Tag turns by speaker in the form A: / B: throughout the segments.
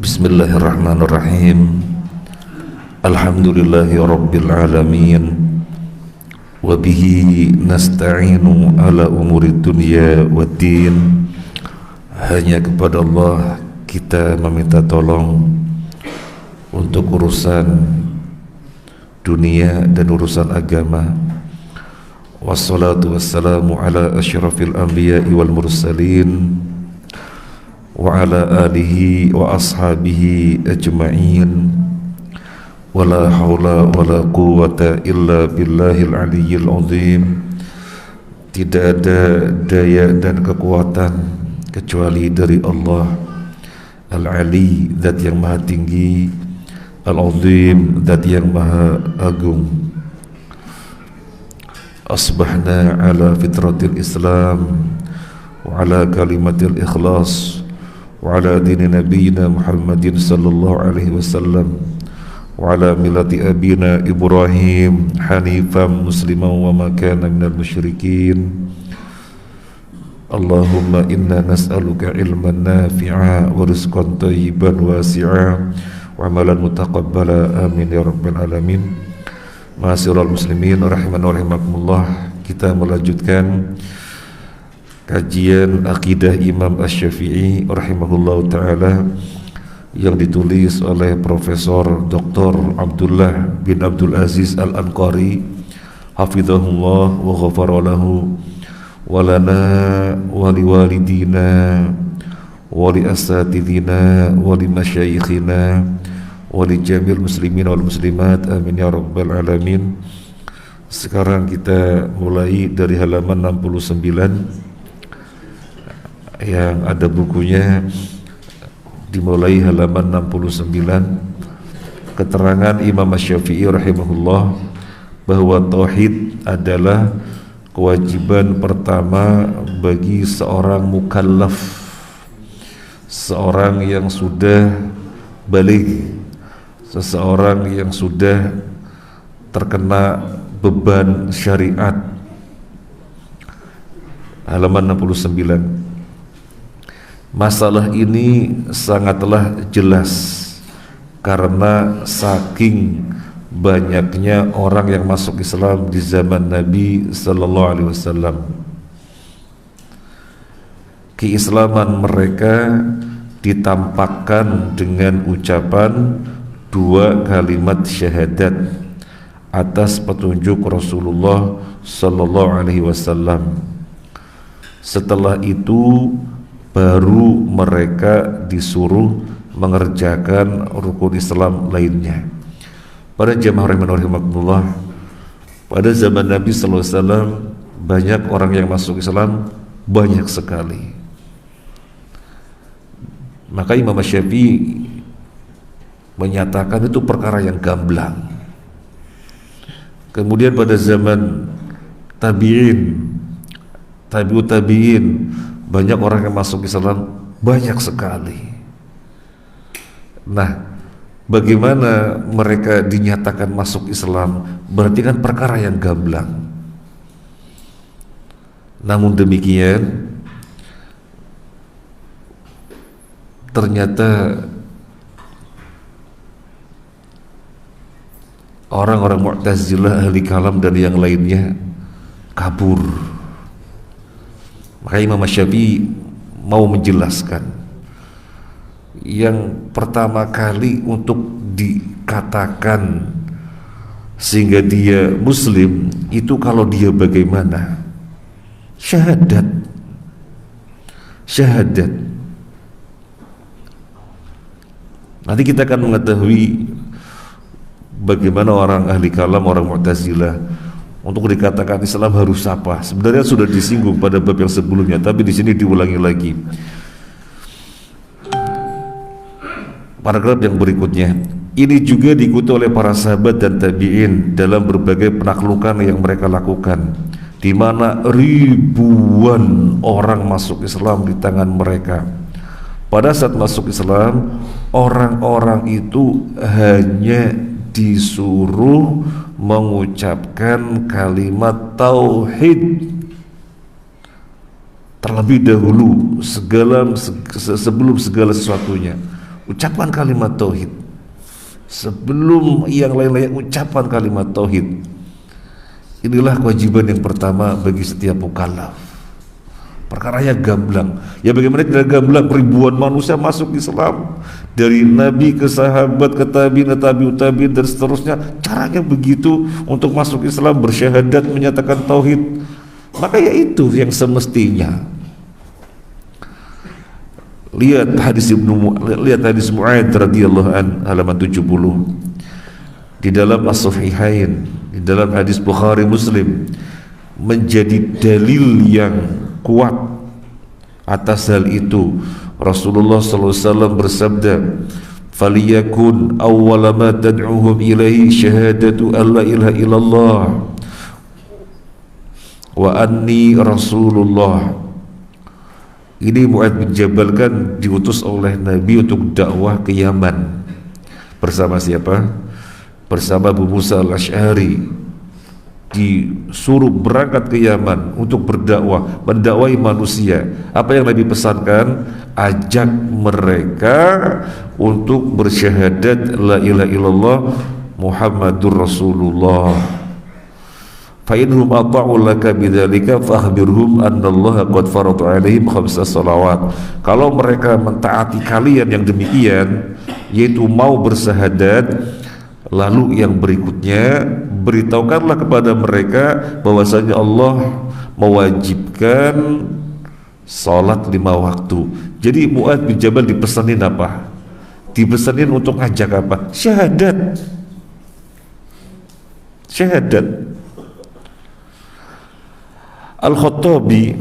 A: Bismillahirrahmanirrahim. Alhamdulillahi rabbil alamin. Wabihi nasta'inu ala umuri dunya waddin. Hanya kepada Allah kita meminta tolong untuk urusan dunia dan urusan agama. Wassalatu wassalamu ala asyrafil anbiya'i wal mursalin wa ala alihi wa ashabihi ajma'in. Wala hawla wala quwwata illa billahil aliyyil azim. Tidak ada daya dan kekuatan kecuali dari Allah Al-Ali, zat yang maha tinggi, Al-Azim, zat yang maha agung. Asbahna ala fitratil Islam wa ala kalimatil ikhlas wa ala dini nabiyina Muhammadin sallallahu alaihi wasallam wa ala millati abina Ibrahim hanifan musliman wa ma kana minal musyrikin. Allahumma inna nas'aluka ilman nafi'a wa rizqan thayyiban wasi'a wa amalan mutaqabbala, amin ya rabbal alamin. Ma'asyiral muslimin rahiman wa rahimakumullah, kita melanjutkan kajian akidah Imam Asy-Syafi'i rahimahullahu ta'ala yang ditulis oleh Profesor Dr. Abdullah bin Abdul Aziz Al-Anqari hafizahullah wa ghafara lahu wa lana wa liwalidina wa li asatidina wa li masyayikhina wa li jamil muslimin wal muslimat, amin ya rabbal alamin. Sekarang kita mulai dari halaman 69 yang ada bukunya, dimulai halaman 69. Keterangan Imam Asy-Syafi'i rahimahullah bahwa tauhid adalah kewajiban pertama bagi seorang mukallaf, seorang yang sudah baligh, seseorang yang sudah terkena beban syariat. Halaman 69. Masalah ini sangatlah jelas karena saking banyaknya orang yang masuk Islam di zaman Nabi sallallahu alaihi wasallam. Keislaman mereka ditampakkan dengan ucapan dua kalimat syahadat atas petunjuk Rasulullah sallallahu alaihi wasallam. Setelah itu baru mereka disuruh mengerjakan rukun Islam lainnya. Pada jamaah rahimanullah, pada zaman Nabi sallallahu alaihi wasallam banyak orang yang masuk Islam, banyak sekali. Maka Imam Asy-Syafi'i menyatakan itu perkara yang gamblang. Kemudian pada zaman tabi'in, tabi'ut tabi'in, banyak orang yang masuk Islam, banyak sekali. Nah, bagaimana mereka dinyatakan masuk Islam? Berarti kan perkara yang gamblang. Namun demikian, ternyata orang-orang Mu'tazilah, ahli kalam dan yang lainnya kabur. Maka Imam Asy-Syafi'i mau menjelaskan yang pertama kali untuk dikatakan sehingga dia muslim itu kalau dia bagaimana? Syahadat. Syahadat. Nanti kita akan mengetahui bagaimana orang ahli kalam, orang Mu'tazilah untuk dikatakan Islam harus apa. Sebenarnya sudah disinggung pada bab yang sebelumnya, tapi di sini diulangi lagi. Paragraf yang berikutnya, ini juga diikuti oleh para sahabat dan tabi'in dalam berbagai penaklukan yang mereka lakukan, di mana ribuan orang masuk Islam di tangan mereka. Pada saat masuk Islam, orang-orang itu hanya disuruh mengucapkan kalimat tauhid terlebih dahulu sebelum segala sesuatunya. Ucapan kalimat tauhid. Sebelum yang lain-lain, ucapan kalimat tauhid. Inilah kewajiban yang pertama bagi setiap mukallaf. Perkaranya gamblang. Ya bagaimana tidak gamblang, ribuan manusia masuk Islam, dari nabi ke sahabat ke tabi'in, tabi'ut tabi'in dan seterusnya. Caranya begitu untuk masuk Islam, bersyahadat, menyatakan tauhid. Maka ya itu yang semestinya. Lihat hadis Mu'adz radhiyallahu an, halaman 70. Di dalam As-Sahihain, di dalam hadis Bukhari Muslim, menjadi dalil yang kuat atas hal itu. Rasulullah SAW bersabda, "Faliyakun awwala ma tad'uhum ilaihi syahadatu an la ilaha illallah wa anni Rasulullah." Ini Mu'adz bin Jabal kan diutus oleh Nabi untuk dakwah ke Yaman. Bersama siapa? Bersama Abu Musa al-Asy'ari. Disuruh berangkat ke Yaman untuk berdakwah, mendakwai manusia. Apa yang Nabi pesankan? Ajak mereka untuk bersyahadat la ilaha illallah Muhammadur Rasulullah. Fa innahum ata'u laka bidzalika fakhbirhum annallaha qad farada 'alaihim khamsa shalawat. Kalau mereka mentaati kalian yang demikian, yaitu mau bersyahadat, lalu yang berikutnya beritahukanlah kepada mereka bahwasanya Allah mewajibkan salat 5 waktu. Jadi Mu'adz bin Jabal dipesanin apa? Dipesanin untuk ngajak apa? Syahadat. Syahadat. Al-Khattabi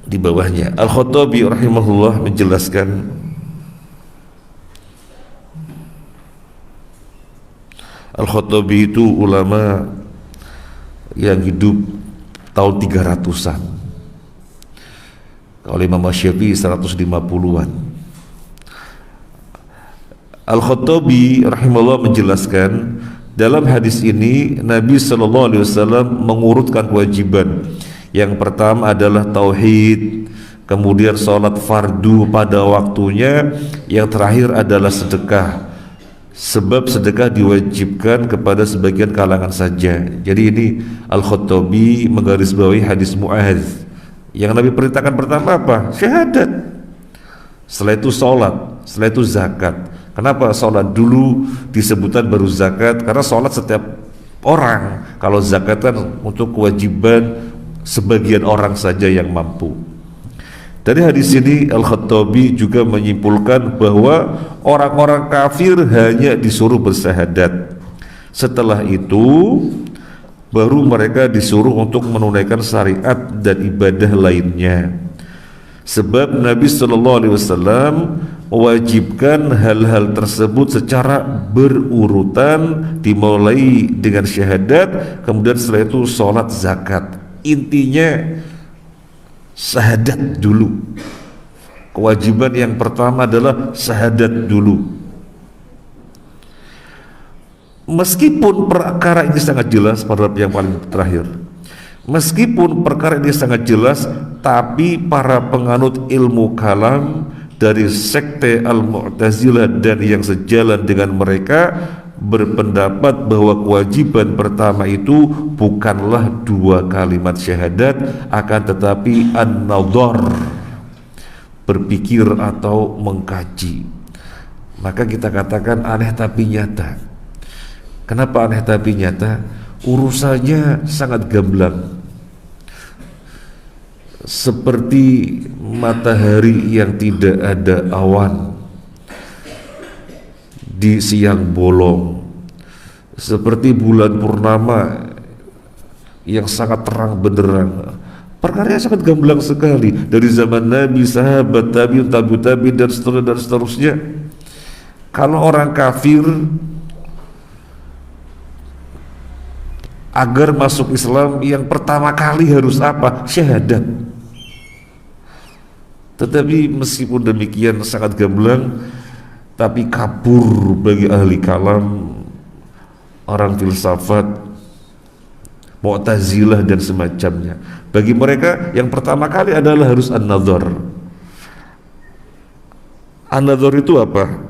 A: di bawahnya, Al-Khattabi rahimahullah menjelaskan, Al-Khattabi itu ulama yang hidup tahun 300-an. Kalau Imam Syafi'i 150-an. Al-Khattabi rahimahullah menjelaskan, dalam hadis ini Nabi SAW mengurutkan kewajiban. Yang pertama adalah tauhid, kemudian sholat fardu pada waktunya, yang terakhir adalah sedekah. Sebab sedekah diwajibkan kepada sebagian kalangan saja. Jadi ini Al-Khattabi menggarisbawahi hadis Mu'adz. Yang Nabi perintahkan pertama apa? Syahadat. Setelah itu sholat, setelah itu zakat. Kenapa sholat dulu disebutkan baru zakat? Karena sholat setiap orang. Kalau zakat kan untuk kewajiban sebagian orang saja yang mampu. Dari hadis ini Al-Khattabi juga menyimpulkan bahwa orang-orang kafir hanya disuruh bersyahadat. Setelah itu baru mereka disuruh untuk menunaikan syariat dan ibadah lainnya. Sebab Nabi SAW mewajibkan hal-hal tersebut secara berurutan, dimulai dengan syahadat, kemudian setelah itu sholat, zakat. Intinya syahadat dulu. Kewajiban yang pertama adalah syahadat dulu. Meskipun perkara ini sangat jelas pada yang paling terakhir, meskipun perkara ini sangat jelas, tapi para penganut ilmu kalam dari sekte Al-Mu'tazilah dan yang sejalan dengan mereka berpendapat bahwa kewajiban pertama itu bukanlah 2 kalimat syahadat, akan tetapi an-nadhar, berpikir atau mengkaji. Maka kita katakan aneh tapi nyata. Kenapa aneh tapi nyata? Urusannya sangat gamblang, seperti matahari yang tidak ada awan di siang bolong, seperti bulan purnama yang sangat terang benderang. Perkaranya sangat gamblang sekali dari zaman Nabi, sahabat, tabi'in, tabi'ut tabi'in dan seterusnya. Kalau orang kafir agar masuk Islam yang pertama kali harus apa? Syahadat. Tetapi meskipun demikian sangat gamblang, tapi kabur bagi ahli kalam, orang filsafat, Mu'tazilah dan semacamnya. Bagi mereka yang pertama kali adalah harus an-nadhar, An-nadhar itu apa?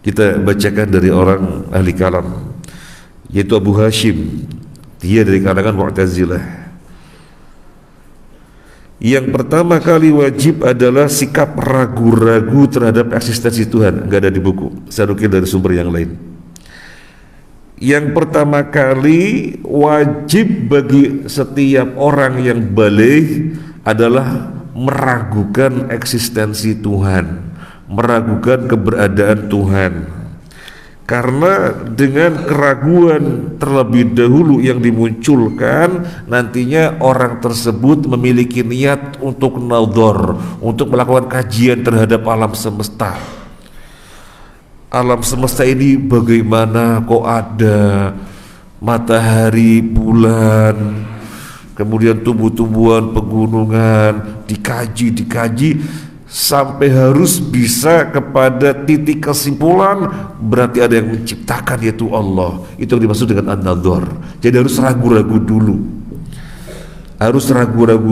A: Kita bacakan dari orang ahli kalam, yaitu Abu Hashim. Dia dari kalangan Mu'tazilah. Yang pertama kali wajib adalah sikap ragu-ragu terhadap eksistensi Tuhan. Enggak ada di buku, saya nukil dari sumber yang lain. Yang pertama kali wajib bagi setiap orang yang baligh adalah meragukan eksistensi Tuhan, meragukan keberadaan Tuhan. Karena dengan keraguan terlebih dahulu yang dimunculkan, nantinya orang tersebut memiliki niat untuk nadhar, untuk melakukan kajian terhadap alam semesta. Alam semesta ini bagaimana kok ada matahari, bulan, kemudian tumbuh-tumbuhan, pegunungan, dikaji sampai harus bisa kepada titik kesimpulan berarti ada yang menciptakan, yaitu Allah. Itu yang dimaksud dengan an-nadhar. Jadi harus ragu-ragu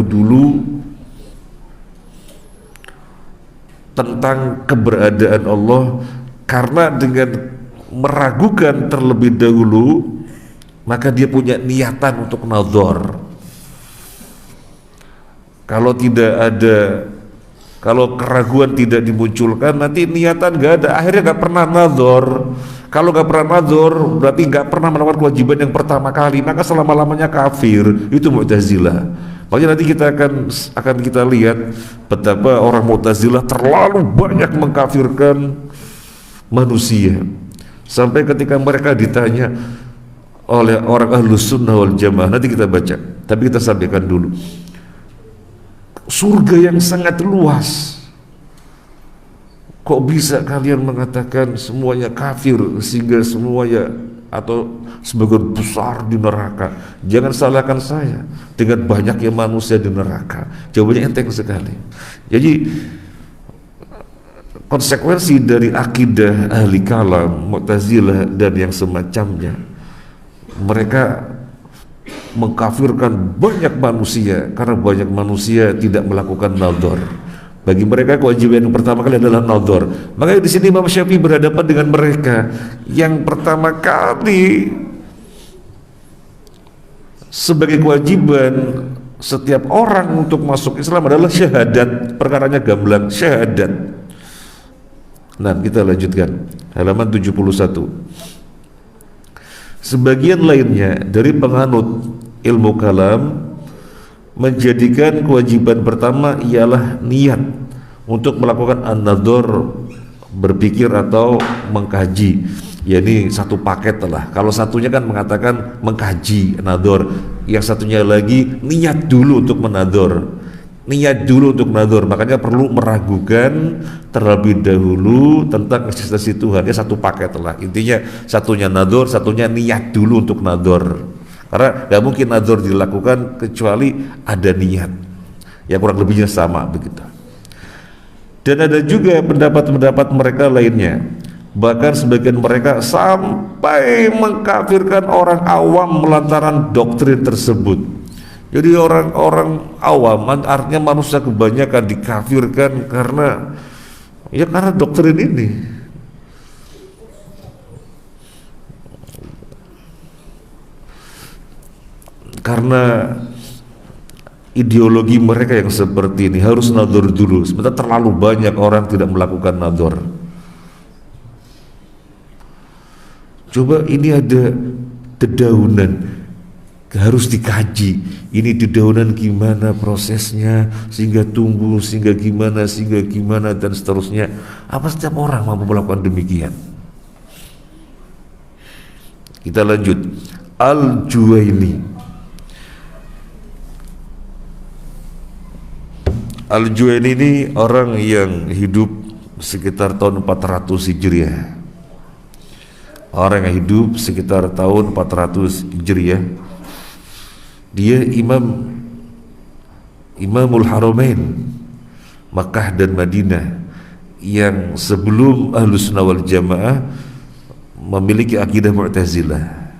A: dulu, tentang keberadaan Allah. Karena dengan meragukan terlebih dahulu, maka dia punya niatan untuk nadhar. Kalau keraguan tidak dimunculkan, nanti niatan gak ada, akhirnya gak pernah nadhar. Kalau gak pernah nadhar, berarti gak pernah melakukan kewajiban yang pertama kali, maka selama-lamanya kafir. Itu Mu'tazilah. Makanya nanti kita akan kita lihat betapa orang Mu'tazilah terlalu banyak mengkafirkan manusia, sampai ketika mereka ditanya oleh orang Ahlus Sunnah wal Jamaah, nanti kita baca, tapi kita sampaikan dulu, surga yang sangat luas, kok bisa kalian mengatakan semuanya kafir sehingga semuanya atau sebagian besar di neraka? Jangan salahkan saya dengan banyaknya manusia di neraka. Jawabannya enteng sekali. Jadi konsekuensi dari akidah ahli kalam, Mu'tazilah dan yang semacamnya, mereka mengkafirkan banyak manusia karena banyak manusia tidak melakukan nadhar. Bagi mereka kewajiban yang pertama kali adalah nadhar. Makanya di sini Imam Syafi'i berhadapan dengan mereka. Yang pertama kali sebagai kewajiban setiap orang untuk masuk Islam adalah syahadat. Perkaranya gamblang, syahadat. Nah, kita lanjutkan halaman 71. Sebagian lainnya dari penganut ilmu kalam menjadikan kewajiban pertama ialah niat untuk melakukan an-nadhar, berpikir atau mengkaji. Ya, ini satu paket lah. Kalau satunya kan mengatakan mengkaji nadhar, yang satunya lagi niat dulu untuk menadhar. Niat dulu untuk nadhar, makanya perlu meragukan terlebih dahulu tentang eksistensi Tuhan. Ya, satu paket lah. Intinya satunya nadhar, satunya niat dulu untuk nadhar. Karena gak mungkin nadhar dilakukan kecuali ada niat. Ya, kurang lebihnya sama begitu. Dan ada juga pendapat-pendapat mereka lainnya. Bahkan sebagian mereka sampai mengkafirkan orang awam melantaran doktrin tersebut. Jadi orang-orang awam, artinya manusia kebanyakan dikafirkan karena doktrin ini. Karena ideologi mereka yang seperti ini, harus nadhar dulu. Sebenarnya terlalu banyak orang tidak melakukan nadhar. Coba ini ada dedaunan, harus dikaji. Ini dedaunan gimana prosesnya sehingga tumbuh, sehingga gimana dan seterusnya. Apa setiap orang mampu melakukan demikian? Kita lanjut. Al-Juwaini. Al-Juwaini ini orang yang hidup sekitar tahun 400 Hijriah. Orang yang hidup sekitar tahun 400 Hijriah. Dia Imamul Haramain, Makkah dan Madinah, yang sebelum Ahlus Sunnah wal Jamaah memiliki akidah Mu'tazilah.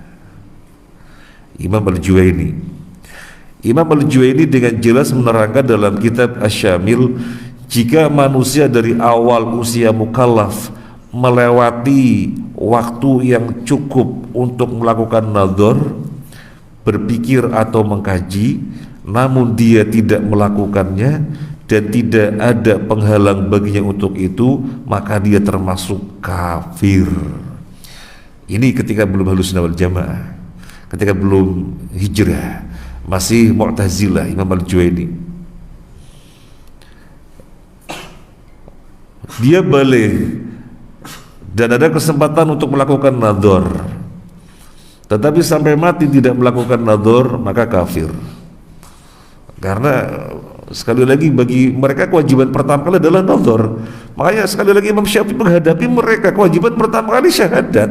A: Imam Al-Juwaini dengan jelas menerangkan dalam kitab Asy-Syamil Jika manusia dari awal usia mukallaf melewati waktu yang cukup untuk melakukan nadhar, berpikir atau mengkaji, namun dia tidak melakukannya dan tidak ada penghalang baginya untuk itu, maka dia termasuk kafir. Ini ketika belum Ahlussunnah wal Jamaah, ketika belum hijrah, masih Mu'tazilah, Imam Al-Juwaini. Dia balik dan ada kesempatan untuk melakukan nadhar, tetapi sampai mati tidak melakukan nadhar, maka kafir. Karena sekali lagi bagi mereka kewajiban pertama kali adalah nadhar. Makanya sekali lagi Imam Syafi'i menghadapi mereka, kewajiban pertama kali syahadat.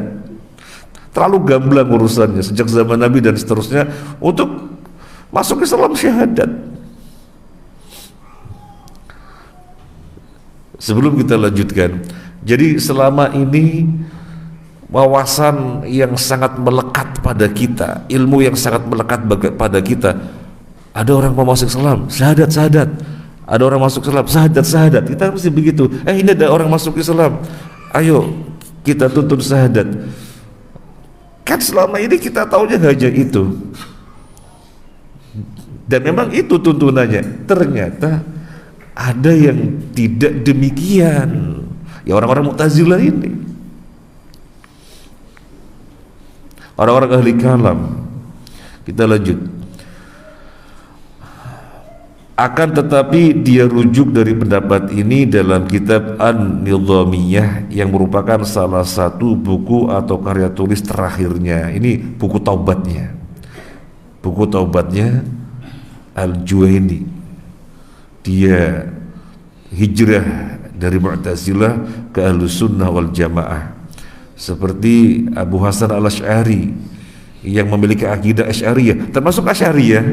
A: Terlalu gamblang urusannya sejak zaman Nabi dan seterusnya untuk masuk Islam syahadat. Sebelum kita lanjutkan, jadi selama ini wawasan yang sangat melekat pada kita, ilmu yang sangat melekat pada kita, ada orang mau masuk Islam, syahadat, ada orang masuk Islam, syahadat, kita mesti begitu. Ini ada orang masuk Islam, ayo kita tuntut syahadat. Kan selama ini kita taunya hanya itu, dan memang itu tuntunannya. Ternyata ada yang tidak demikian, ya orang-orang Mu'tazilah ini, orang-orang ahli kalam. Kita lanjut. Akan tetapi dia rujuk dari pendapat ini dalam kitab An-Nidhamiyah yang merupakan salah satu buku atau karya tulis terakhirnya. Ini buku taubatnya, buku taubatnya Al-Juwaini. Dia hijrah dari Mu'tazilah ke Ahlussunnah wal Jamaah, seperti Abu Hasan Al-Asy'ari yang memiliki akidah Asy'ariyah. Termasuk Asy'ariyah,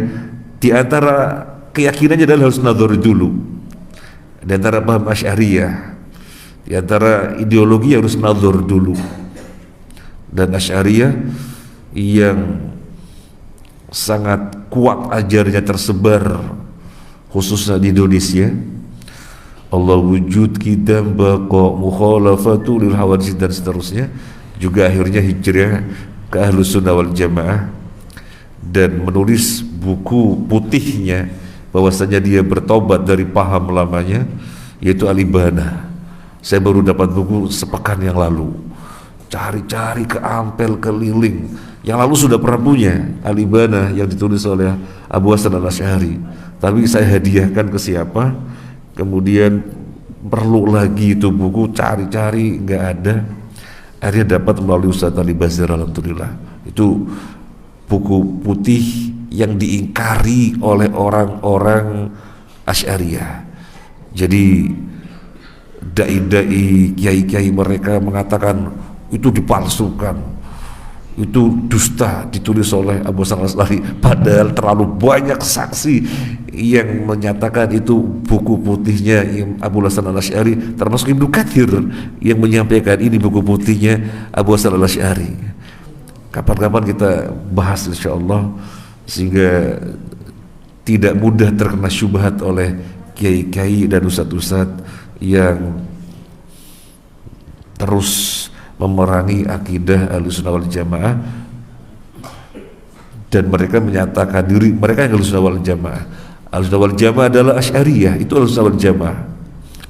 A: di antara keyakinannya adalah harus nadhar dulu. Di antara paham Asy'ariyah, di antara ideologi harus nadhar dulu. Dan Asy'ariyah yang sangat kuat ajarnya tersebar khususnya di Indonesia, Allah wujud, qidam, baqa, mukhalafatu lil hawadits dan seterusnya, juga akhirnya hijrah ke Ahlussunnah wal Jamaah dan menulis buku putihnya bahwasanya dia bertobat dari paham lamanya, yaitu Al-Ibanah. Saya baru dapat buku sepekan yang lalu, cari-cari ke Ampel, keliling. Yang lalu sudah pernah punya Al-Ibanah yang ditulis oleh Abu Hasan Al-Asy'ari, tapi saya hadiahkan ke siapa, kemudian perlu lagi itu buku, cari-cari nggak ada, akhirnya dapat melalui Ustaz Ali Bazir, alhamdulillah. Itu buku putih yang diingkari oleh orang-orang Asy'ariyah. Jadi dai-dai, kiai-kiai mereka mengatakan itu dipalsukan, itu dusta, ditulis oleh Abu Hasan Al-Asy'ari, padahal terlalu banyak saksi yang menyatakan itu buku putihnya Abu Hasan Al-Asy'ari, termasuk Ibnu Katsir yang menyampaikan ini buku putihnya Abu Hasan Al-Asy'ari. Kapan-kapan kita bahas insyaallah, sehingga tidak mudah terkena syubhat oleh kiai-kiai dan ustadz-ustadz yang terus memerangi akidah Ahlussunnah wal Jamaah, dan mereka menyatakan diri mereka yang Ahlussunnah wal Jamaah. Ahlussunnah wal Jamaah adalah Asy'ariyah, itu Ahlussunnah wal Jamaah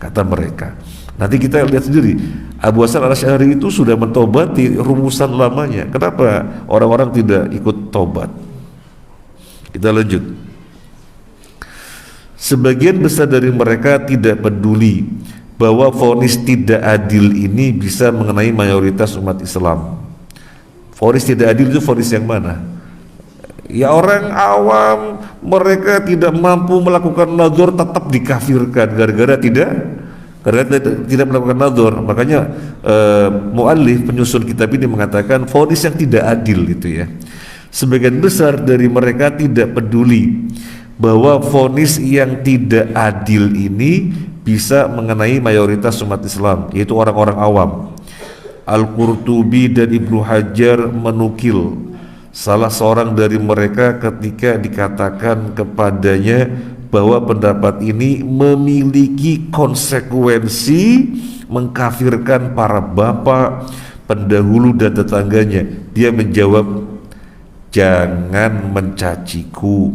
A: kata mereka. Nanti kita lihat sendiri, Abu Hasan Al-Asy'ari itu sudah mentobati rumusan lamanya. Kenapa orang-orang tidak ikut tobat? Kita lanjut. Sebagian besar dari mereka tidak peduli bahwa vonis tidak adil ini bisa mengenai mayoritas umat Islam. Vonis tidak adil itu vonis yang mana? Ya orang awam, mereka tidak mampu melakukan nadhar tetap dikafirkan gara-gara tidak melakukan nadhar. Makanya muallif penyusun kitab ini mengatakan vonis yang tidak adil itu ya. Sebagian besar dari mereka tidak peduli bahwa vonis yang tidak adil ini bisa mengenai mayoritas umat Islam, yaitu orang-orang awam. Al-Qurtubi dan Ibnu Hajar menukil salah seorang dari mereka ketika dikatakan kepadanya bahwa pendapat ini memiliki konsekuensi mengkafirkan para bapak, pendahulu dan tetangganya. Dia menjawab, jangan mencaciku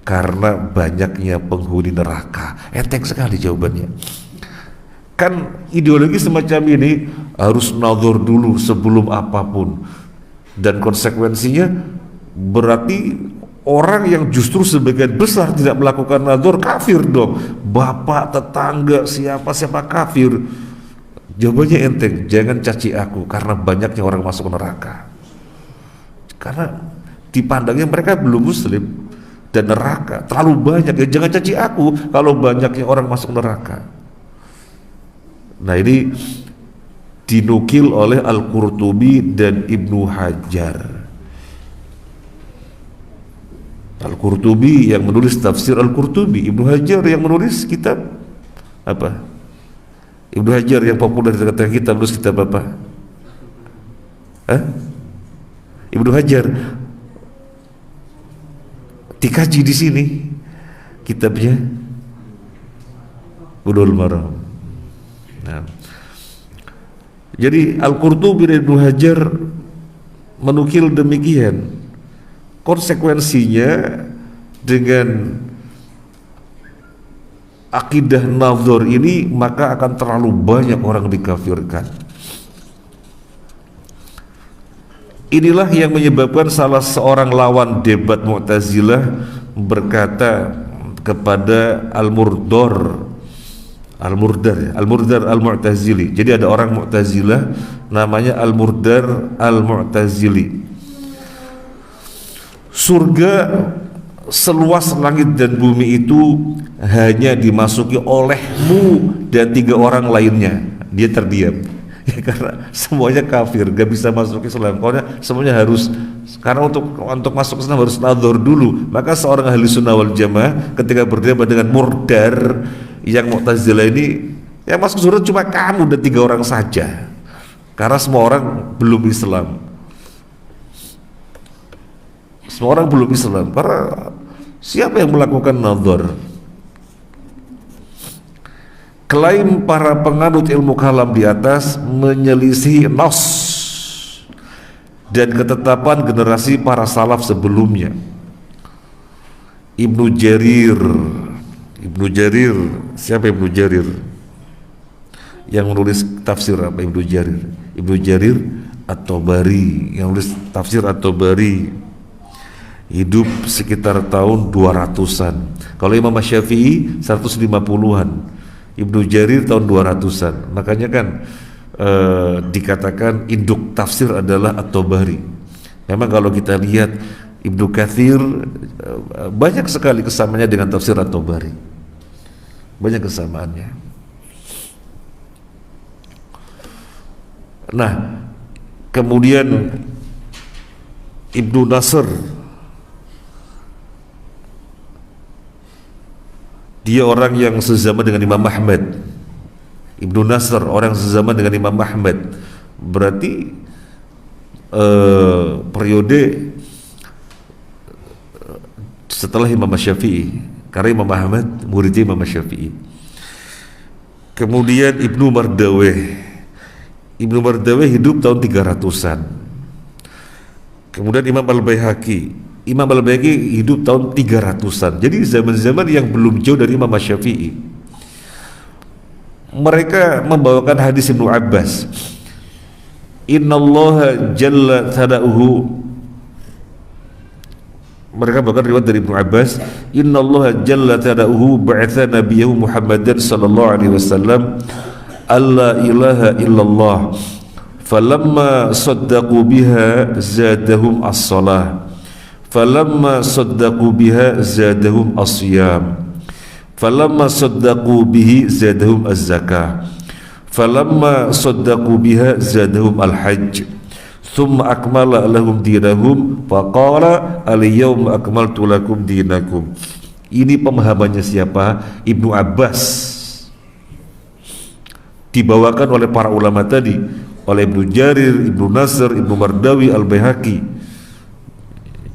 A: karena banyaknya penghuni neraka. Enteng sekali jawabannya. Kan ideologi semacam ini harus nazar dulu sebelum apapun, dan konsekuensinya berarti orang yang justru sebagian besar tidak melakukan nazar kafir dong. Bapak, tetangga, siapa kafir. Jawabannya enteng, jangan caci aku karena banyaknya orang masuk neraka. Karena dipandangnya mereka belum muslim dan neraka terlalu banyak, ya jangan caci aku kalau banyaknya orang masuk neraka. Nah, ini dinukil oleh Al-Qurtubi dan Ibnu Hajar. Al-Qurtubi yang menulis tafsir Al-Qurtubi, Ibnu Hajar yang menulis kitab apa? Ibnu Hajar yang populer di tengah kita menulis kitab apa? Ibnu Hajar dikaji di sini kitabnya Bulughul Maram. Nah, jadi Al-Qurtubi dan Ibnu Hajar menukil demikian. Konsekuensinya dengan akidah nazar ini maka akan terlalu banyak orang dikafirkan. Inilah yang menyebabkan salah seorang lawan debat Mu'tazilah berkata kepada Al-Murdar Al-Mu'tazili. Jadi ada orang Mu'tazilah namanya Al-Murdar Al-Mu'tazili. Surga seluas langit dan bumi itu hanya dimasuki olehmu dan 3 orang lainnya. Dia terdiam ya, karena semuanya kafir, gak bisa masuk Islam. Semuanya harus, karena untuk masuk Islam harus nazar dulu. Maka seorang ahli sunnah wal jamaah ketika berdebat dengan Murdar yang Mu'tazilah ini, yang masuk surga cuma kamu dan 3 orang saja, karena semua orang belum Islam. Semua orang belum Islam. Karena siapa yang melakukan nazar? Klaim para penganut ilmu kalam di atas menyelisih nas dan ketetapan generasi para salaf sebelumnya. Ibnu Jarir, siapa Ibnu Jarir? Yang menulis tafsir apa Ibnu Jarir? Ibnu Jarir At-Tabari yang menulis tafsir At-Tabari, hidup sekitar tahun 200-an. Kalau Imam Syafi'i 150-an, Ibnu Jarir tahun 200-an. Makanya kan dikatakan induk tafsir adalah At-Tabari. Memang kalau kita lihat Ibnu Katsir banyak sekali kesamaannya dengan tafsir At-Tabari. Banyak kesamaannya. Nah, kemudian Ibnu Nasr, dia orang yang sezaman dengan Imam Ahmad. Ibnu Nasr orang sezaman dengan Imam Ahmad. Berarti periode setelah Imam Syafi'i, karena Imam Ahmad muridnya Imam Syafi'i. Kemudian Ibnu Mardaweh hidup tahun 300-an. Kemudian Imam Al-Baihaqi hidup tahun 300-an. Jadi zaman-zaman yang belum jauh dari Imam Syafi'i. Mereka membawakan hadis Ibnu Abbas, Innallaha jalla tada'uhu. Mereka bahkan riwayat dari Ibnu Abbas, Innallaha jalla tada'uhu ba'atha nabiyahu Muhammadan sallallahu alaihi wasallam alla ilaha illallah falamma saddaqu biha zadahum as-salah falamma saddaqu biha zadahum as-siyam falamma saddaqu bihi zadahum az-zakah falamma saddaqu biha zadahum al-hajj thumma akmala lahum dinahum faqala al-yawma akmaltu lakum dinakum. Ini pemahamannya siapa? Ibnu Abbas. Dibawakan oleh para ulama tadi, oleh Ibnu Jarir, Ibnu Nasr, Ibnu Mardawi, Al-Baihaqi.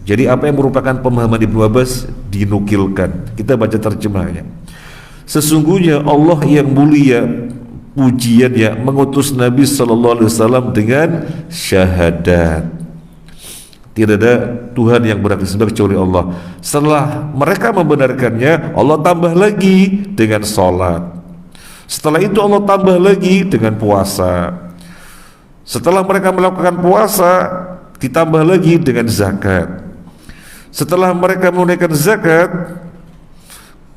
A: Jadi apa yang merupakan pemahaman Ibnu Abbas dinukilkan. Kita baca terjemahnya. Sesungguhnya Allah yang mulia pujiannya mengutus Nabi sallallahu alaihi wasallam dengan syahadat. Tidak ada Tuhan yang berhak disembah kecuali Allah. Setelah mereka membenarkannya, Allah tambah lagi dengan salat. Setelah itu Allah tambah lagi dengan puasa. Setelah mereka melakukan puasa, ditambah lagi dengan zakat. Setelah mereka menunaikan zakat,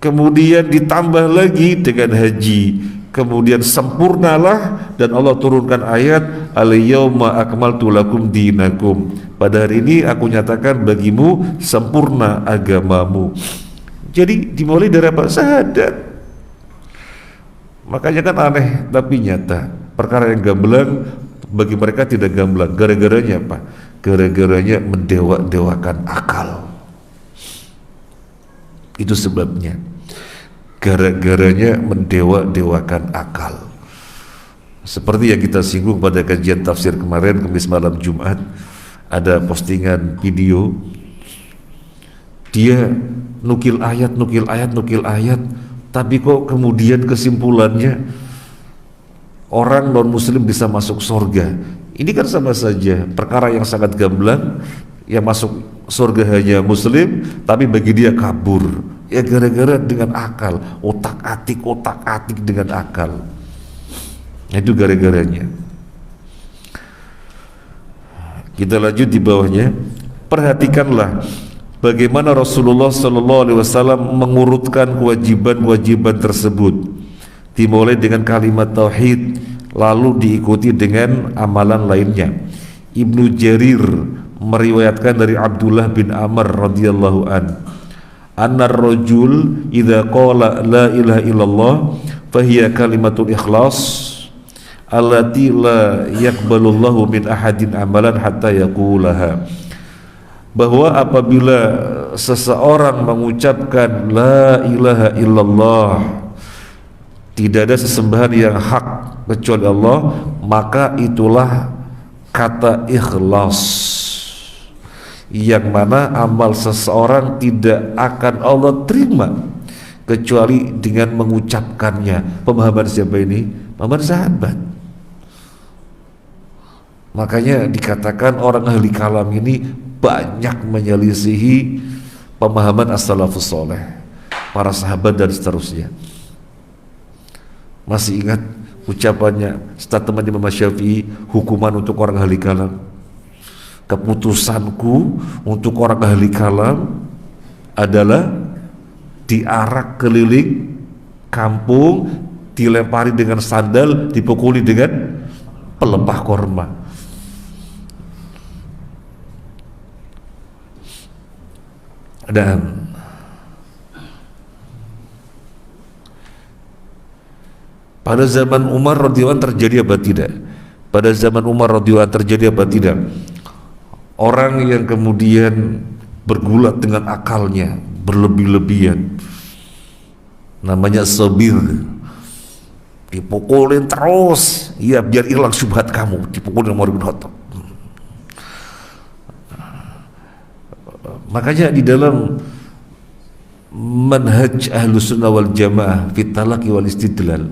A: kemudian ditambah lagi dengan haji. Kemudian sempurnalah, dan Allah turunkan ayat al-yauma akmaltu lakum dinakum. Pada hari ini aku nyatakan bagimu sempurna agamamu. Jadi dimulai dari apa? Syahadat. Makanya kan aneh tapi nyata. Perkara yang gamblang bagi mereka tidak gamblang. Gara-garanya apa? Gara-garanya mendewa-dewakan akal. Itu sebabnya. Gara-garanya mendewa-dewakan akal. Seperti yang kita singgung pada kajian tafsir kemarin, Kamis malam Jumat, ada postingan video, dia nukil ayat, tapi kok kemudian kesimpulannya orang non muslim bisa masuk surga. Ini kan sama saja perkara yang sangat gamblang. Yang masuk surga hanya muslim, tapi bagi dia kabur. Ya gara-gara dengan akal, otak-atik dengan akal. Itu gara-garanya. Kita lanjut di bawahnya. Perhatikanlah bagaimana Rasulullah SAW mengurutkan kewajiban-kewajiban tersebut. Dimulai dengan kalimat tauhid, lalu diikuti dengan amalan lainnya. Ibnu Jarir meriwayatkan dari Abdullah bin Amr radhiyallahu an, annar rajul idza qala la ilaha illallah fahiya kalimatul ikhlas allati la yaqbalullahu min ahadin amalan hatta yaqulaha. Bahwa apabila seseorang mengucapkan la ilaha illallah, tidak ada sesembahan yang hak kecuali Allah, maka itulah kata ikhlas, yang mana amal seseorang tidak akan Allah terima kecuali dengan mengucapkannya. Pemahaman siapa ini? Pemahaman sahabat. Makanya dikatakan orang ahli kalam ini banyak menyelisihi pemahaman as-salafus soleh, para sahabat dan seterusnya. Masih ingat ucapannya statement Imam Syafi'i, hukuman untuk orang ahli kalam? Keputusanku untuk orang ahli kalam adalah diarak keliling kampung, dilempari dengan sandal, dipukuli dengan pelepah korma. Dan pada zaman Umar radhiyallahu anhu terjadi apa tidak? Pada zaman Umar radhiyallahu anhu terjadi apa tidak? Orang yang kemudian bergulat dengan akalnya, berlebih-lebihan, namanya sabir, dipukulin terus, ya biar hilang syubhat kamu, dipukulin Umar bin Khattab. Makanya di dalam manhaj Ahlus Sunnah wal Jamaah fit talaqi wal istidlal,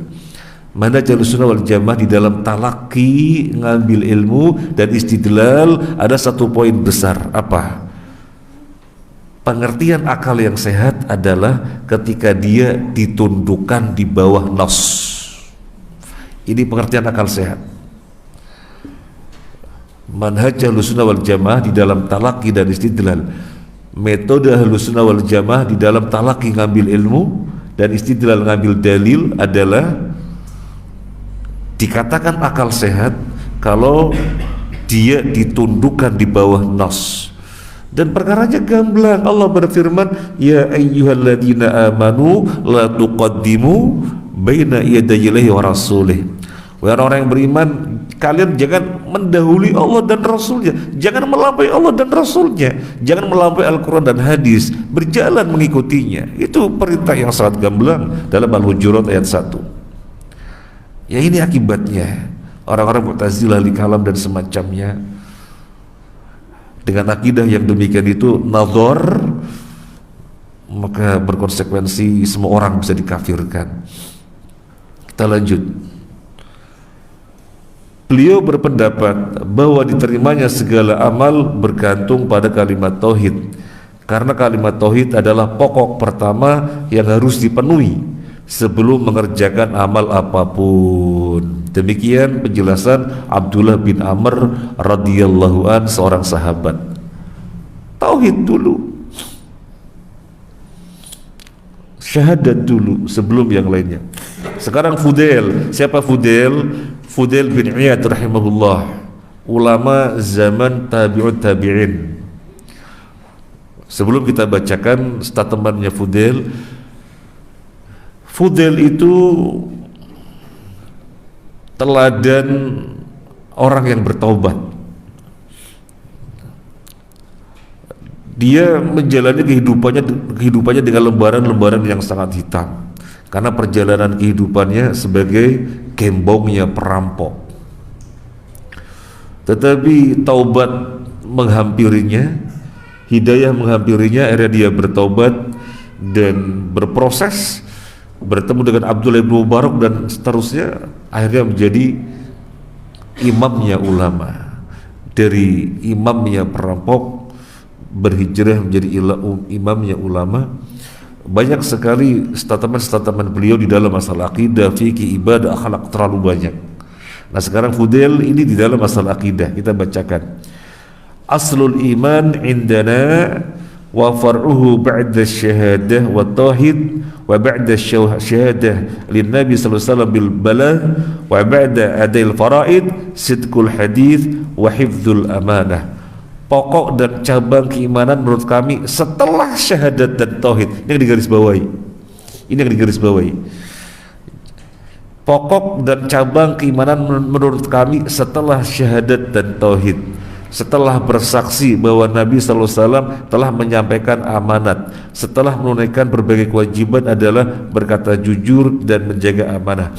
A: manhaj Ahlus Sunnah wal Jamaah di dalam talaqi, ngambil ilmu, dan istidlal ada satu poin besar. Apa? Pengertian akal yang sehat adalah ketika dia ditundukkan di bawah nas. Ini pengertian akal sehat. Manhaj Ahlus Sunnah wal Jamaah di dalam talaqi dan istidlal, metode Ahlus Sunnah wal Jamaah di dalam talaqi ngambil ilmu dan istidlal ngambil dalil adalah dikatakan akal sehat kalau dia ditundukkan di bawah nas. Dan perkaranya gamblang. Allah berfirman, ya ayyuhalladzina amanu la tuqaddimu baina yadayillahi wa rasulih. Wahai orang yang beriman, kalian jangan mendahului Allah dan Rasulnya, jangan melampaui Allah dan Rasulnya, jangan melampaui Al-Quran dan hadis, berjalan mengikutinya. Itu perintah yang sangat gamblang dalam Al-Hujurat ayat 1. Ya ini akibatnya orang-orang Mu'tazilah, ahli kalam dan semacamnya Dengan akidah yang demikian itu nadhar, maka berkonsekuensi semua orang bisa dikafirkan. Kita lanjut. Beliau berpendapat bahwa diterimanya segala amal bergantung pada kalimat tauhid, karena kalimat tauhid adalah pokok pertama yang harus dipenuhi sebelum mengerjakan amal apapun. Demikian penjelasan Abdullah bin Amr radhiyallahu an, seorang sahabat. Tauhid dulu, syahadat dulu sebelum yang lainnya. Sekarang Fudail. Siapa Fudail? Fudail bin Iyad rahimahullah, ulama zaman tabi'ut tabi'in. Sebelum kita bacakan statementnya Fudail, Fudail itu teladan orang yang bertaubat. Dia menjalani kehidupannya dengan lembaran-lembaran yang sangat hitam, karena perjalanan kehidupannya sebagai gembongnya perampok. Tetapi taubat menghampirinya, hidayah menghampirinya, akhirnya dia bertaubat dan berproses, bertemu dengan Abdullah bin Mubarak dan seterusnya, akhirnya menjadi imamnya ulama. Dari imamnya perampok berhijrah menjadi imamnya ulama. Banyak sekali statement-statement beliau di dalam masalah akidah, fikih, ibadah, akhlak, terlalu banyak. Nah sekarang Fudail ini di dalam masalah akidah, kita bacakan. Aslul iman indana wa far'uhu ba'da syahadah wa tauhid wa ba'da syahadah lin Nabi sallallahu alaihi wasallam bil balah wa ba'da adail faraid sidqul hadith wa hifdzul amanah. Pokok dan cabang keimanan menurut kami setelah syahadat dan tauhid. Ini yang digarisbawahi. Ini yang digarisbawahi. Pokok dan cabang keimanan menurut kami setelah syahadat dan tauhid, setelah bersaksi bahwa Nabi SAW telah menyampaikan amanat, setelah menunaikan berbagai kewajiban adalah berkata jujur dan menjaga amanah.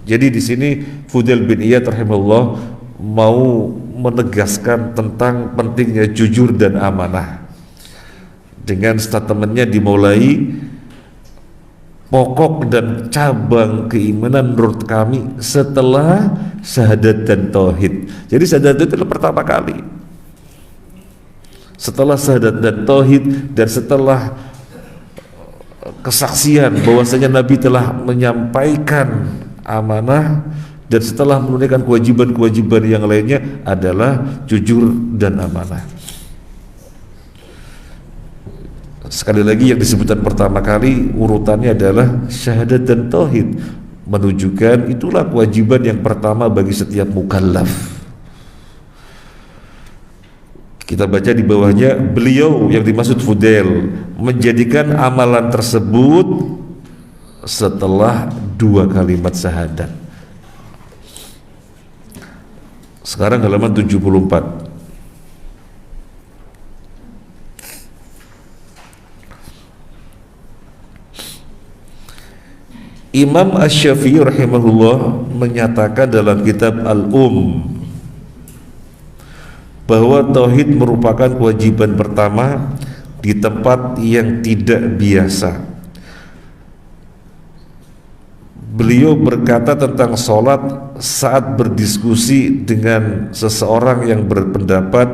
A: Jadi di sini Fudail bin Iyad rahimahullah mau menegaskan tentang pentingnya jujur dan amanah. Dengan statementnya dimulai, pokok dan cabang keimanan menurut kami setelah syahadat dan tauhid. Jadi syahadat itu pertama kali. Setelah syahadat dan tauhid dan setelah kesaksian bahwasanya Nabi telah menyampaikan amanah dan setelah menunaikan kewajiban-kewajiban yang lainnya adalah jujur dan amanah. Sekali lagi yang disebutkan pertama kali urutannya adalah syahadat dan tauhid, menunjukkan itulah kewajiban yang pertama bagi setiap mukallaf. Kita baca di bawahnya, beliau yang dimaksud Fudail menjadikan amalan tersebut setelah 2 kalimat syahadat. Sekarang halaman 74. Imam Asy-Syafi'i rahimahullah menyatakan dalam kitab bahwa tauhid merupakan kewajiban pertama di tempat yang tidak biasa. Beliau berkata tentang sholat saat berdiskusi dengan seseorang yang berpendapat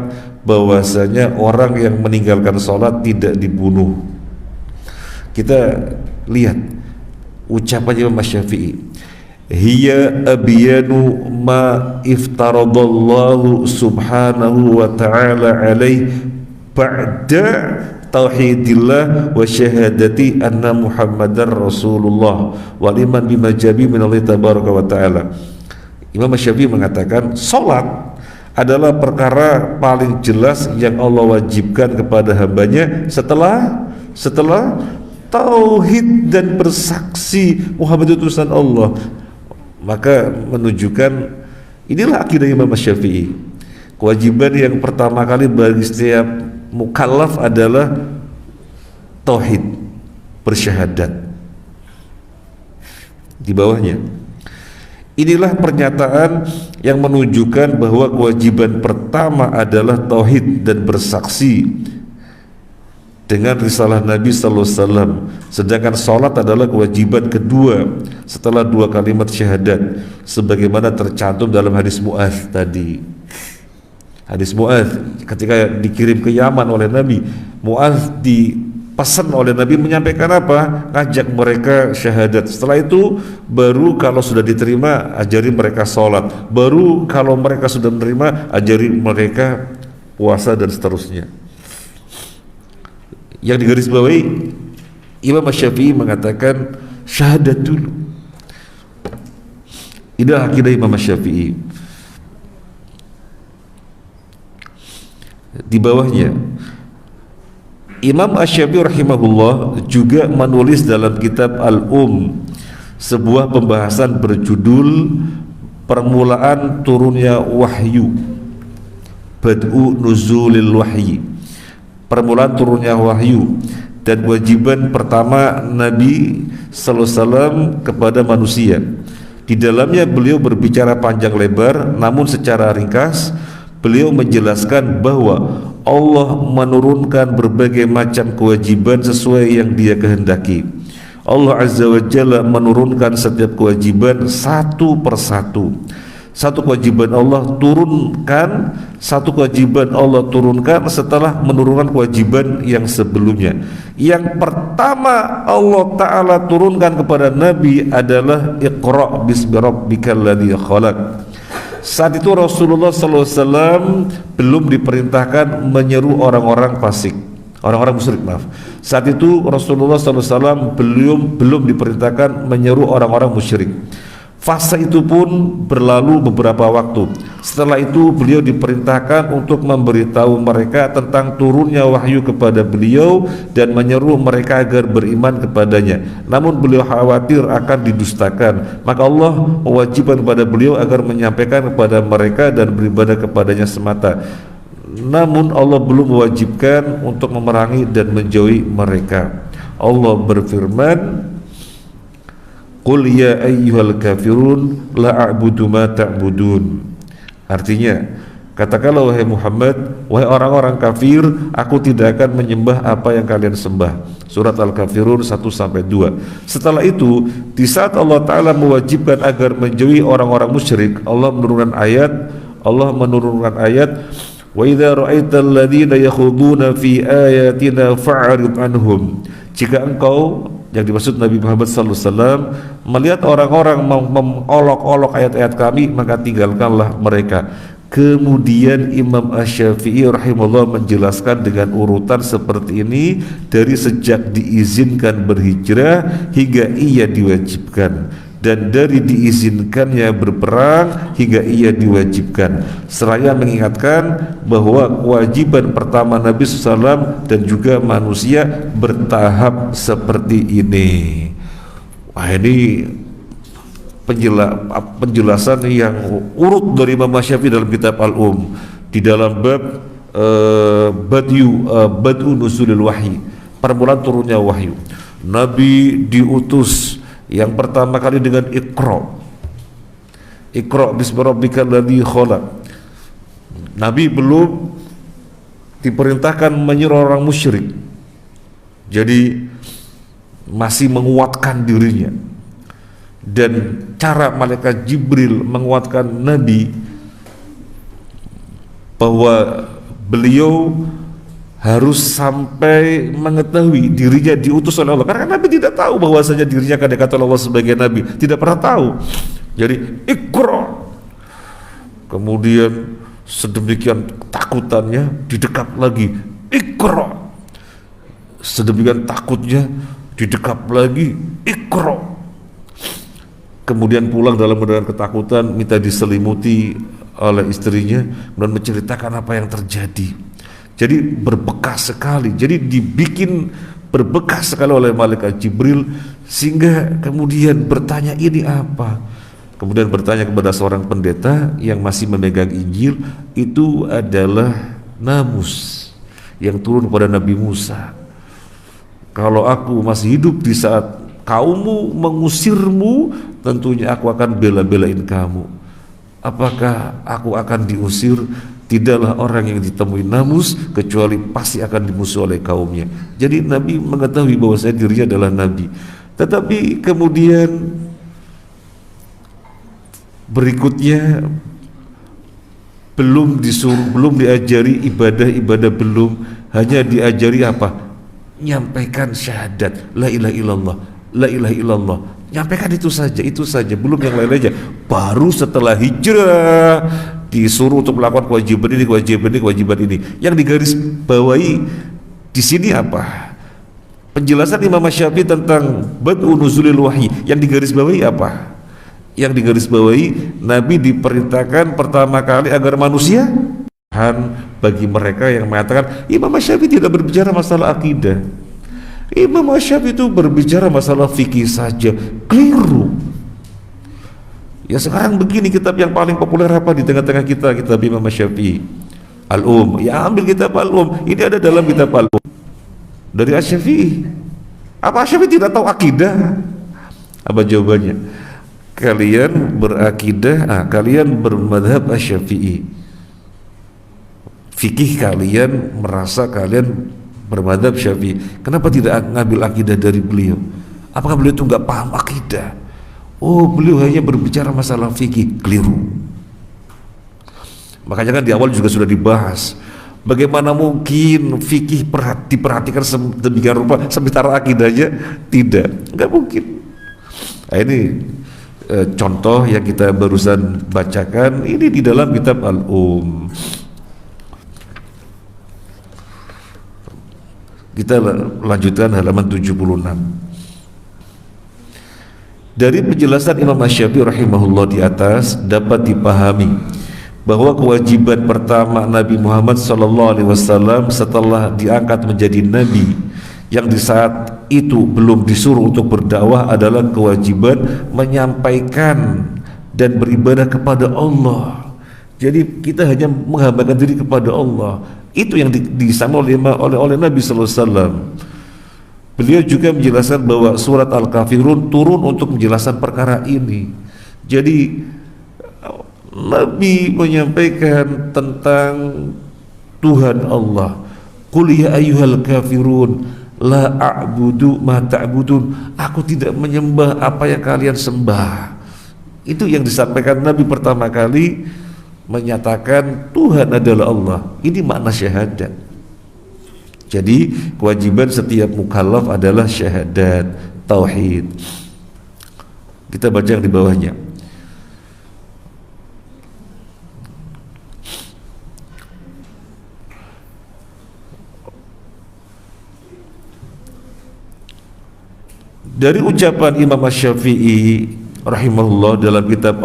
A: bahwasanya orang yang meninggalkan sholat tidak dibunuh. Kita lihat ucapan Imam Syafi'i, hiya abyanu ma iftaradallahu subhanahu wa ta'ala alaih ba'da tauhidillah wa syahadati anna Muhammadar Rasulullah wa liman bima jabi min Allah tabaraka wa ta'ala. Imam Syafi'i mengatakan salat adalah perkara paling jelas yang Allah wajibkan kepada hambanya setelah tauhid dan bersaksi Muhammad utusan Allah. Maka menunjukkan inilah akidah Imam Syafi'i. Kewajiban yang pertama kali bagi setiap mukallaf adalah tauhid, bersyahadat. Di bawahnya, Inilah pernyataan yang menunjukkan bahwa kewajiban pertama adalah tauhid dan bersaksi dengan risalah Nabi sallallahu alaihi wasallam, sedangkan salat adalah kewajiban kedua setelah dua kalimat syahadat sebagaimana tercantum dalam hadis Mu'adz tadi. Hadis Mu'adz ketika dikirim ke Yaman oleh Nabi, Mu'adz dipesan oleh Nabi menyampaikan apa? Ngajak mereka syahadat. Setelah itu baru kalau sudah diterima ajari mereka salat. Baru kalau mereka sudah menerima ajari mereka puasa dan seterusnya. Yang digarisbawahi Imam Syafi'i mengatakan syahadat dulu. Inilah akidah Imam Syafi'i. Di bawahnya Imam Asy-Syafi'i rahimahullah juga menulis dalam kitab sebuah pembahasan berjudul permulaan turunnya wahyu, Bad'u Nuzulil Wahyi, permulaan turunnya wahyu dan kewajiban pertama Nabi sallallahu alaihi wasallam kepada manusia. Di dalamnya beliau berbicara panjang lebar, namun secara ringkas beliau menjelaskan bahwa Allah menurunkan berbagai macam kewajiban sesuai yang Dia kehendaki. Allah Azza wa Jalla menurunkan setiap kewajiban satu persatu. Satu kewajiban Allah turunkan, satu kewajiban Allah turunkan setelah menurunkan kewajiban yang sebelumnya. Yang pertama Allah Ta'ala turunkan kepada Nabi adalah Iqra' bismi rabbikal ladzi khalaq. Saat itu Rasulullah SAW belum diperintahkan menyeru orang-orang fasik, orang-orang musyrik, maaf. Saat itu Rasulullah SAW belum diperintahkan menyeru orang-orang musyrik. Fase itu pun berlalu beberapa waktu. Setelah itu beliau diperintahkan untuk memberitahu mereka tentang turunnya wahyu kepada beliau dan menyeru mereka agar beriman kepadanya. Namun beliau khawatir akan didustakan, maka Allah mewajibkan kepada beliau agar menyampaikan kepada mereka dan beribadah kepadanya semata. Namun Allah belum mewajibkan untuk memerangi dan menjauhi mereka. Allah berfirman, Qul ya ayyuhal kafirun la a'budu ma ta'budun. Artinya, katakanlah wahai Muhammad, wahai orang-orang kafir, aku tidak akan menyembah apa yang kalian sembah. Surat Al-Kafirun 1-2. Setelah itu, di saat Allah Ta'ala mewajibkan agar menjauhi orang-orang musyrik, Allah menurunkan ayat wa idza ra'aital ladzina yakhuduna fi ayatina fa'rid anhum. Jika engkau, yang dimaksud Nabi Muhammad SAW, melihat orang-orang mengolok-olok ayat-ayat kami, maka tinggalkanlah mereka. Kemudian Imam Asy-Syafi'i rahimahullah menjelaskan dengan urutan seperti ini dari sejak diizinkan berhijrah hingga ia diwajibkan, dan dari diizinkannya berperang hingga ia diwajibkan, seraya mengingatkan bahwa kewajiban pertama Nabi SAW dan juga manusia bertahap seperti ini. Wah, ini penjelasan yang urut dari Imam Syafi'i dalam kitab di dalam bab Bad'u Nuzulil Wahyi, permulaan turunnya wahyu. Nabi diutus yang pertama kali dengan Iqra' bismi rabbikal ladzi khalaq. Nabi belum diperintahkan menyeru orang musyrik, jadi masih menguatkan dirinya. Dan cara malaikat Jibril menguatkan Nabi bahwa beliau harus sampai mengetahui dirinya diutus oleh Allah, karena Nabi tidak tahu bahwasanya dirinya akan dikatakan Allah sebagai Nabi, tidak pernah tahu. Jadi Iqra, kemudian sedemikian ketakutannya didekap lagi, Iqra, sedemikian takutnya didekap lagi, Iqra. Kemudian pulang dalam keadaan ketakutan, minta diselimuti oleh istrinya, dan menceritakan apa yang terjadi. Jadi berbekas sekali, jadi dibikin berbekas sekali oleh malaikat Jibril, sehingga kemudian bertanya ini apa. Kemudian bertanya kepada seorang pendeta yang masih memegang Injil, itu adalah namus yang turun kepada Nabi Musa. Kalau aku masih hidup di saat kaummu mengusirmu, tentunya aku akan bela-belain kamu. Apakah aku akan diusir? Tidaklah orang yang ditemui namus kecuali pasti akan dimusuhi oleh kaumnya. Jadi Nabi mengetahui bahwa dirinya adalah Nabi. Tetapi kemudian berikutnya belum disuruh, belum diajari ibadah-ibadah, belum, hanya diajari apa? Nyampaikan syahadat la ilaha illallah, la ilaha illallah. Nyampaikan itu saja, belum yang lain aja. Baru setelah hijrah disuruh untuk melakukan kewajiban ini. Yang digaris bawahi di sini apa? Penjelasan Imam Syafi'i tentang bad'u nuzulil wahyi. Yang digaris bawahi apa? Yang digaris bawahi, Nabi diperintahkan pertama kali agar manusia bagi mereka yang mengatakan Imam Syafi'i tidak berbicara masalah akidah. Imam Syafi'i itu berbicara masalah fikih saja. Keliru. Ya sekarang begini, kitab yang paling populer apa di tengah-tengah kita? Kitab Imam Syafi'i, Ya ambil kitab Al-Um. Ini ada dalam kitab Al-Um dari Asy-Syafi'i. Apa Asy-Syafi'i tidak tahu akidah? Apa jawabannya? Kalian berakidah, kalian bermadhab Asy-Syafi'i. Fikih kalian merasa kalian bermadhab Syafi'i. Kenapa tidak ngambil akidah dari beliau? Apakah beliau itu nggak paham akidah? Oh, beliau hanya berbicara masalah fikih. Keliru. Makanya kan di awal juga sudah dibahas, bagaimana mungkin fikih diperhatikan sedemikian rupa sementara akidahnya tidak? Nggak mungkin. Nah, ini contoh yang kita barusan bacakan ini di dalam kitab Al-Um. Kita lanjutkan halaman 76. Dari penjelasan Imam Asy-Syafi'i rahimahullah di atas dapat dipahami bahwa kewajiban pertama Nabi Muhammad SAW setelah diangkat menjadi Nabi, yang di saat itu belum disuruh untuk berdakwah, adalah kewajiban menyampaikan dan beribadah kepada Allah. Jadi kita hanya menghambakan diri kepada Allah. Itu yang disampaikan oleh Nabi SAW. Beliau juga menjelaskan bahwa surat Al-Kafirun turun untuk menjelaskan perkara ini. Jadi Nabi menyampaikan tentang Tuhan Allah. Qul ya ayyuhal kafirun la a'budu ma ta'budun. Aku tidak menyembah apa yang kalian sembah. Itu yang disampaikan Nabi pertama kali, menyatakan Tuhan adalah Allah. Ini makna syahadat. Jadi kewajiban setiap mukallaf adalah syahadat, tauhid. Kita baca yang di bawahnya. Dari ucapan Imam Asy-Syafi'i rahimahullah dalam kitab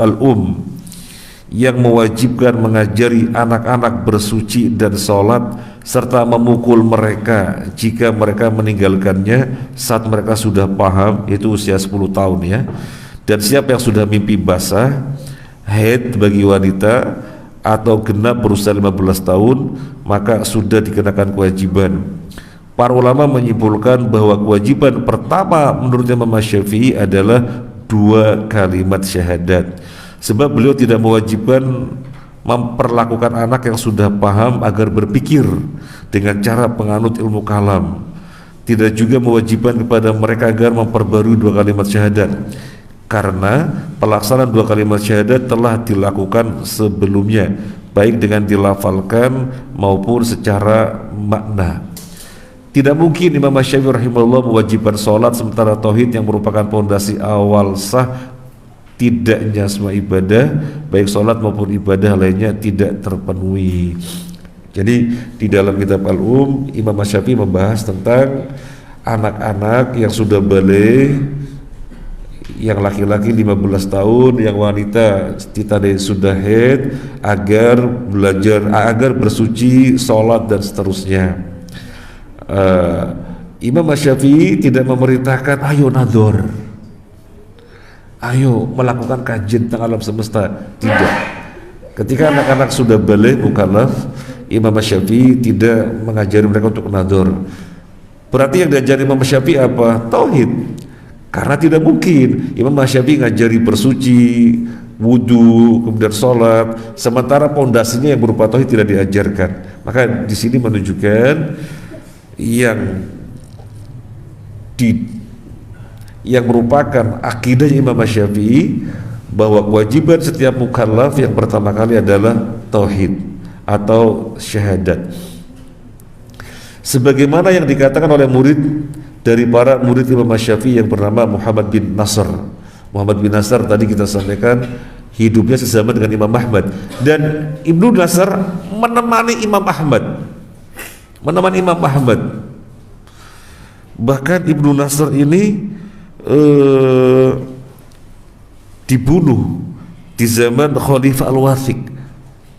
A: yang mewajibkan mengajari anak-anak bersuci dan sholat serta memukul mereka jika mereka meninggalkannya saat mereka sudah paham, itu usia 10 tahun ya. Dan siapa yang sudah mimpi basah, haid bagi wanita, atau genap berusia 15 tahun, maka sudah dikenakan kewajiban. Para ulama menyimpulkan bahwa kewajiban pertama menurut Imam Syafi'i adalah 2 kalimat syahadat. Sebab beliau tidak mewajibkan memperlakukan anak yang sudah paham agar berpikir dengan cara penganut ilmu kalam. Tidak juga mewajibkan kepada mereka agar memperbarui 2 kalimat syahadat, karena pelaksanaan 2 kalimat syahadat telah dilakukan sebelumnya, baik dengan dilafalkan maupun secara makna. Tidak mungkin Imam Syafi'i rahimahullah mewajibkan sholat sementara tauhid yang merupakan pondasi awal sah tidaknya semua ibadah, baik sholat maupun ibadah lainnya, tidak terpenuhi. Jadi di dalam kitab Al-Um, Imam Syafi'i membahas tentang anak-anak yang sudah baligh, yang laki-laki 15 tahun, yang wanita ditandai sudah haid, agar belajar, agar bersuci, sholat dan seterusnya. Imam Syafi'i tidak memerintahkan ayo nador, ayo melakukan kajian tentang alam semesta. Tidak. Ketika anak-anak sudah baligh mukallaf, Imam Syafi'i tidak mengajari mereka untuk nador. Berarti yang diajari Imam Syafi'i apa? Tauhid. Karena tidak mungkin Imam Syafi'i ngajari bersuci, wudu, kemudian sholat, sementara pondasinya yang berupa tauhid tidak diajarkan. Maka di sini menunjukkan yang merupakan akidah Imam Syafi'i bahwa kewajiban setiap mukallaf yang pertama kali adalah tauhid atau syahadat. Sebagaimana yang dikatakan oleh murid dari para murid Imam Syafi'i yang bernama Muhammad bin Nasr. Muhammad bin Nasr tadi kita sampaikan hidupnya sezaman dengan Imam Ahmad, dan Ibnu Nasr menemani Imam Ahmad. Bahkan Ibnu Nasr ini dibunuh di zaman Khalifah Al-Wathiq.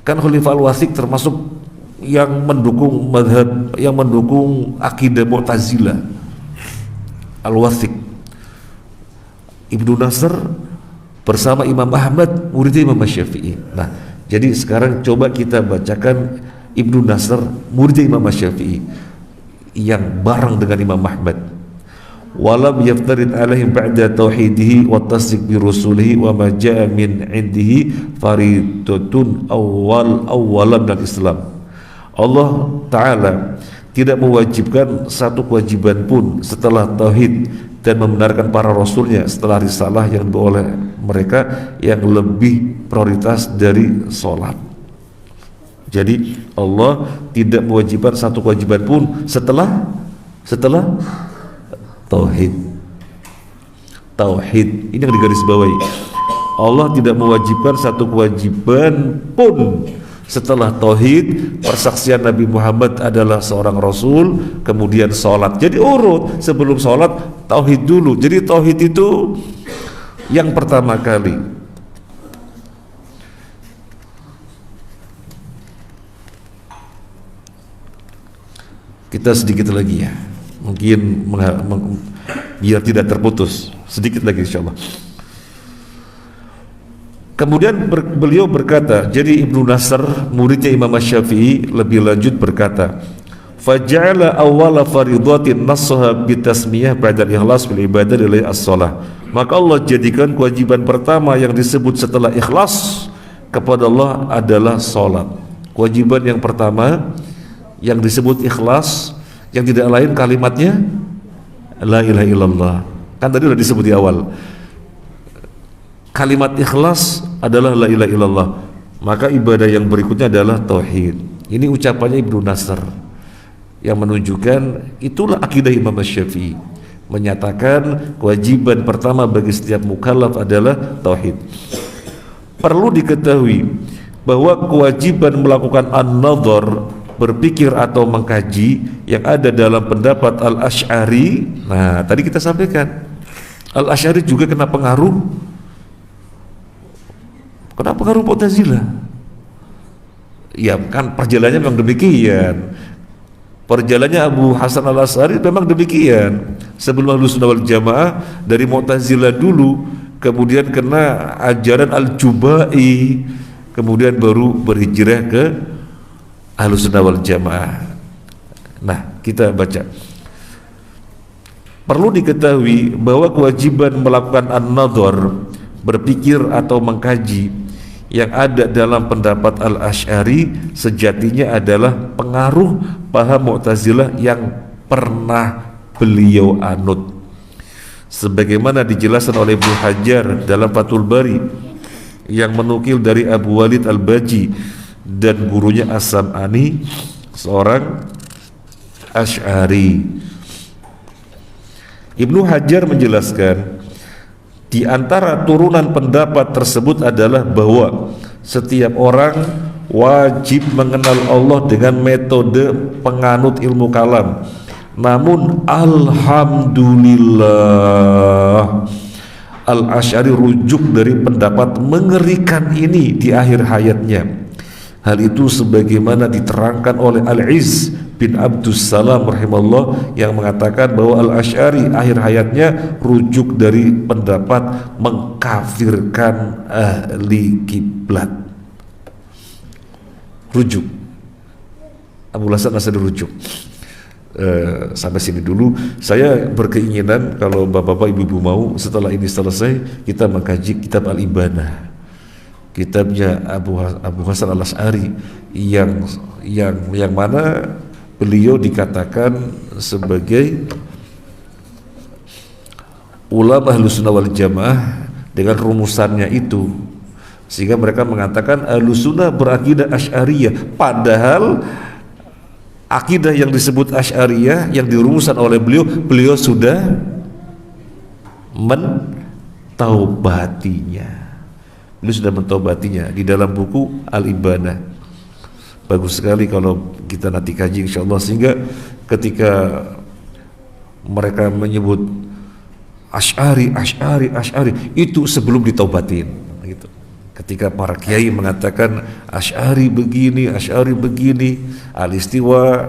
A: Kan Khalifah Al-Wathiq termasuk yang mendukung madhab, yang mendukung akidah Mu'tazilah. Al-Wathiq. Ibnu Nasr bersama Imam Ahmad, muridnya Imam Syafi'i. Nah, jadi sekarang coba kita bacakan Ibnu Nasr, muridnya Imam Syafi'i, yang bareng dengan Imam Ahmad. Walam yaftarid alaihim ba'da tauhidihi wa tasdiq bi rusulihi wa ma jaa min indihi faridatun awwalan dan Islam. Allah Ta'ala tidak mewajibkan satu kewajiban pun setelah tauhid dan membenarkan para rasulnya setelah risalah yang dibawa oleh mereka yang lebih prioritas dari sholat. Jadi Allah tidak mewajibkan satu kewajiban pun setelah tauhid. Ini yang digarisbawahi. Allah tidak mewajibkan satu kewajiban pun setelah tauhid, persaksian Nabi Muhammad adalah seorang rasul, kemudian sholat. Jadi urut, sebelum sholat tauhid dulu. Jadi tauhid itu yang pertama kali. Kita sedikit lagi ya, mungkin biar tidak terputus, sedikit lagi insyaallah. Kemudian beliau berkata, jadi Ibnu Nasr muridnya Imam Syafi'i lebih lanjut berkata, faja'ala awwala faridatin nassaha bitasmiyah ba'da ikhlas fil ibadah lillahi as-shalah. Maka Allah jadikan kewajiban pertama yang disebut setelah ikhlas kepada Allah adalah salat. Kewajiban yang pertama yang disebut ikhlas, yang tidak lain kalimatnya la ilaha illallah. Kan tadi sudah disebut di awal. Kalimat ikhlas adalah la ilaha illallah. Maka ibadah yang berikutnya adalah tauhid. Ini ucapannya Ibnu Nasr yang menunjukkan itulah akidah Imam Syafi'i, menyatakan kewajiban pertama bagi setiap mukallaf adalah tauhid. Perlu diketahui bahwa kewajiban melakukan an-nadhar, berpikir atau mengkaji, yang ada dalam pendapat Al-Asy'ari. Nah, tadi kita sampaikan Al-Asy'ari juga kena pengaruh Mu'tazilah. Ya kan perjalanannya memang demikian. Perjalanannya Abu Hasan Al-Asy'ari memang demikian. Sebelum Ahlussunnah wal Jamaah dari Mu'tazilah dulu, kemudian kena ajaran Al-Jubai, kemudian baru berhijrah ke Ahlussunnah wal Jamaah. Nah, kita baca. Perlu diketahui bahwa kewajiban melakukan an-nadhar, berpikir atau mengkaji, yang ada dalam pendapat Al-Asy'ari sejatinya adalah pengaruh paham Mu'tazilah yang pernah beliau anut, sebagaimana dijelaskan oleh Ibnu Hajar dalam Fathul Bari yang menukil dari Abu Walid Al-Baji dan gurunya As-Sam'ani, seorang Asy'ari. Ibnu Hajar menjelaskan, di antara turunan pendapat tersebut adalah bahwa setiap orang wajib mengenal Allah dengan metode penganut ilmu kalam. Namun alhamdulillah, Al-Asy'ari rujuk dari pendapat mengerikan ini di akhir hayatnya. Hal itu sebagaimana diterangkan oleh Al-Izz bin Abdus Salam rahimahullah, yang mengatakan bahwa Al-Asy'ari akhir hayatnya rujuk dari pendapat mengkafirkan ahli kiblat. Rujuk Abu Hasan Asy'ari rujuk. Sampai sini dulu. Saya berkeinginan kalau bapak-bapak ibu-ibu mau setelah ini selesai kita mengkaji kitab Al-Ibanah, kitabnya Abu Hasan Al-Asy'ari yang mana beliau dikatakan sebagai ulama Ahlussunnah wal Jamaah dengan rumusannya itu, sehingga mereka mengatakan Ahlussunnah berakidah Asy'ariyah, padahal akidah yang disebut Asy'ariyah yang dirumuskan oleh beliau sudah mentaubatinya. Beliau sudah mentaubatinya di dalam buku Al-Ibanah. Bagus sekali kalau kita nanti kaji insyaallah, sehingga ketika mereka menyebut Asy'ari itu sebelum ditaubatin gitu. Ketika para kiai mengatakan Asy'ari begini, al-istiwa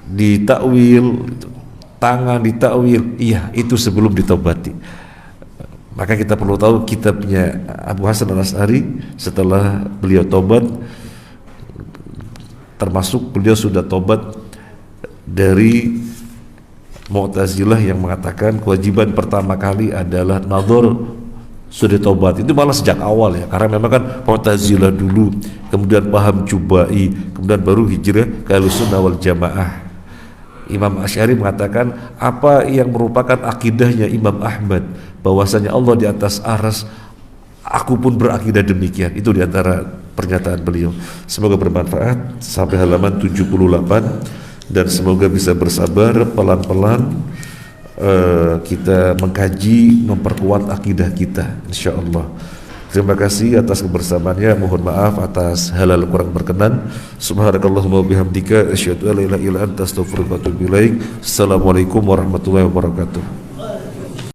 A: ditakwil, tangan ditakwil, iya itu sebelum ditaubati. Maka kita perlu tahu kitabnya Abu Hasan Al-Asy'ari setelah beliau tobat, termasuk beliau sudah tobat dari Mu'tazilah yang mengatakan kewajiban pertama kali adalah nadhar, sudah tobat. Itu malah sejak awal ya, karena memang kan Mu'tazilah dulu, kemudian paham Jubai, kemudian baru hijrah ke Ahlussunnah wal Jamaah. Imam Asy'ari mengatakan apa yang merupakan akidahnya Imam Ahmad, bahwasanya Allah di atas arsy, aku pun berakidah demikian. Itu diantara pernyataan beliau. Semoga bermanfaat sampai halaman 78, dan semoga bisa bersabar pelan-pelan kita mengkaji, memperkuat akidah kita insyaallah. Terima kasih atas kebersamaannya. Mohon maaf atas hal-hal kurang berkenan. Subhanakallahumma bihamdika asyhadu an la ilaha illa anta astaghfiruka wa atubu ilaik. Assalamualaikum warahmatullahi wabarakatuh.